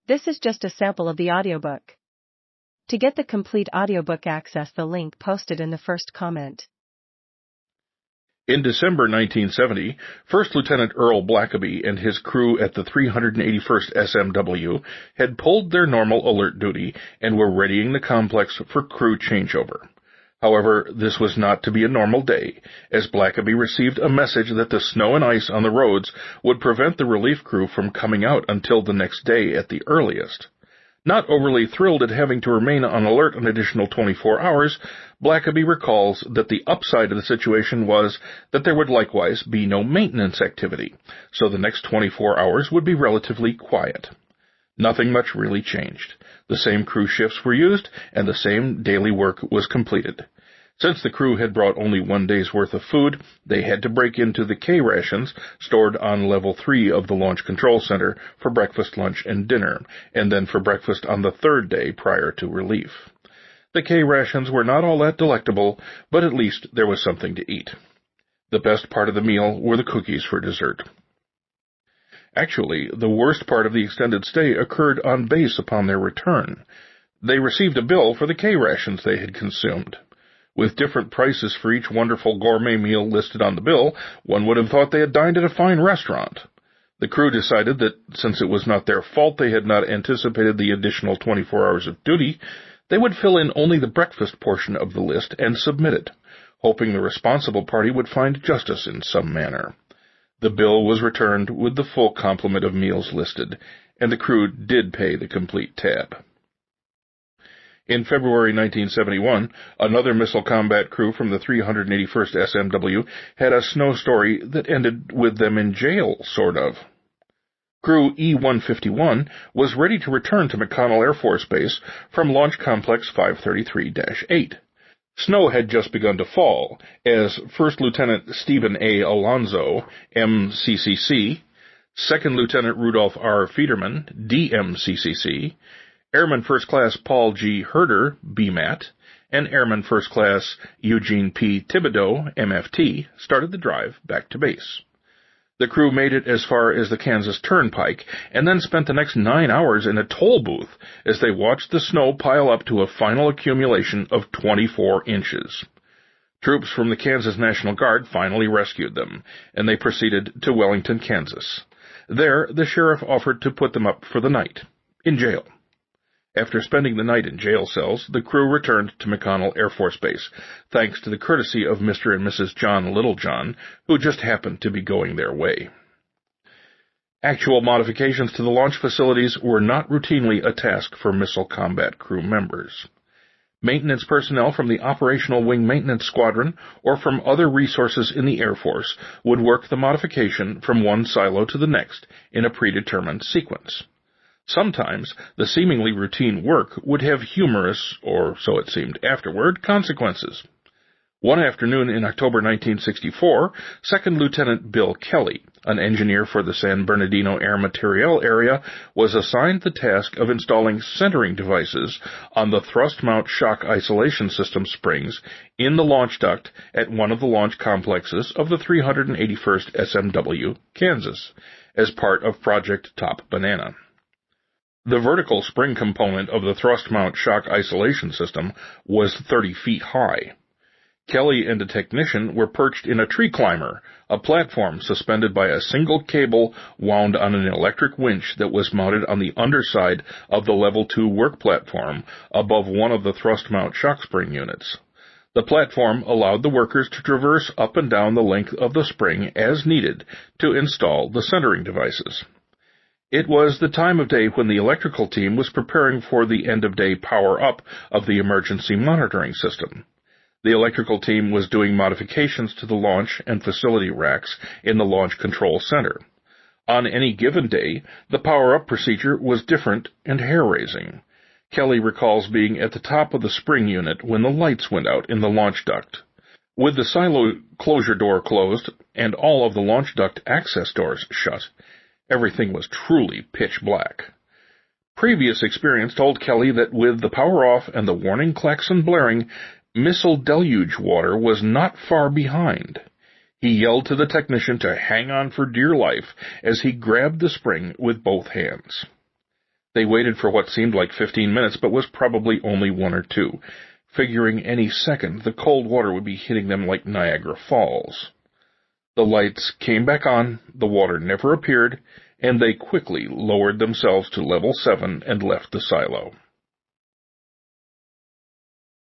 This is just a sample of the audiobook. To get the complete audiobook, access the link posted in the first comment. In December 1970, First Lieutenant Earl Blackaby and his crew at the 381st SMW had pulled their normal alert duty and were readying the complex for crew changeover. However, this was not to be a normal day, as Blackaby received a message that the snow and ice on the roads would prevent the relief crew from coming out until the next day at the earliest. Not overly thrilled at having to remain on alert an additional 24 hours, Blackaby recalls that the upside of the situation was that there would likewise be no maintenance activity, so the next 24 hours would be relatively quiet. Nothing much really changed. The same crew shifts were used, and the same daily work was completed. Since the crew had brought only 1 day's worth of food, they had to break into the K rations stored on Level 3 of the Launch Control Center for breakfast, lunch, and dinner, and then for breakfast on the third day prior to relief. The K rations were not all that delectable, but at least there was something to eat. The best part of the meal were the cookies for dessert. Actually, the worst part of the extended stay occurred on base upon their return. They received a bill for the K rations they had consumed. With different prices for each wonderful gourmet meal listed on the bill, one would have thought they had dined at a fine restaurant. The crew decided that, since it was not their fault they had not anticipated the additional 24 hours of duty, they would fill in only the breakfast portion of the list and submit it, hoping the responsible party would find justice in some manner. The bill was returned with the full complement of meals listed, and the crew did pay the complete tab. In February 1971, another missile combat crew from the 381st SMW had a snow story that ended with them in jail, sort of. Crew E-151 was ready to return to McConnell Air Force Base from Launch Complex 533-8. Snow had just begun to fall, as First Lieutenant Stephen A. Alonzo, MCCC, Second Lieutenant Rudolph R. Federman, DMCCC, Airman First Class Paul G. Herder, BMAT, and Airman First Class Eugene P. Thibodeau, MFT, started the drive back to base. The crew made it as far as the Kansas Turnpike, and then spent the next 9 hours in a toll booth as they watched the snow pile up to a final accumulation of 24 inches. Troops from the Kansas National Guard finally rescued them, and they proceeded to Wellington, Kansas. There, the sheriff offered to put them up for the night, in jail. After spending the night in jail cells, the crew returned to McConnell Air Force Base, thanks to the courtesy of Mr. and Mrs. John Littlejohn, who just happened to be going their way. Actual modifications to the launch facilities were not routinely a task for missile combat crew members. Maintenance personnel from the Operational Wing Maintenance Squadron or from other resources in the Air Force would work the modification from one silo to the next in a predetermined sequence. Sometimes the seemingly routine work would have humorous, or so it seemed afterward, consequences. One afternoon in October 1964, Second Lieutenant Bill Kelly, an engineer for the San Bernardino Air Materiel Area, was assigned the task of installing centering devices on the thrust mount shock isolation system springs in the launch duct at one of the launch complexes of the 381st SMW, Kansas, as part of Project Top Banana. The vertical spring component of the thrust mount shock isolation system was 30 feet high. Kelly and a technician were perched in a tree climber, a platform suspended by a single cable wound on an electric winch that was mounted on the underside of the Level 2 work platform above one of the thrust mount shock spring units. The platform allowed the workers to traverse up and down the length of the spring as needed to install the centering devices. It was the time of day when the electrical team was preparing for the end-of-day power-up of the emergency monitoring system. The electrical team was doing modifications to the launch and facility racks in the Launch Control Center. On any given day, the power-up procedure was different and hair-raising. Kelly recalls being at the top of the spring unit when the lights went out in the launch duct. With the silo closure door closed and all of the launch duct access doors shut, everything was truly pitch black. Previous experience told Kelly that with the power off and the warning klaxon blaring, missile deluge water was not far behind. He yelled to the technician to hang on for dear life as he grabbed the spring with both hands. They waited for what seemed like 15 minutes, but was probably only 1 or 2, figuring any second the cold water would be hitting them like Niagara Falls. The lights came back on, the water never appeared, and they quickly lowered themselves to level 7 and left the silo.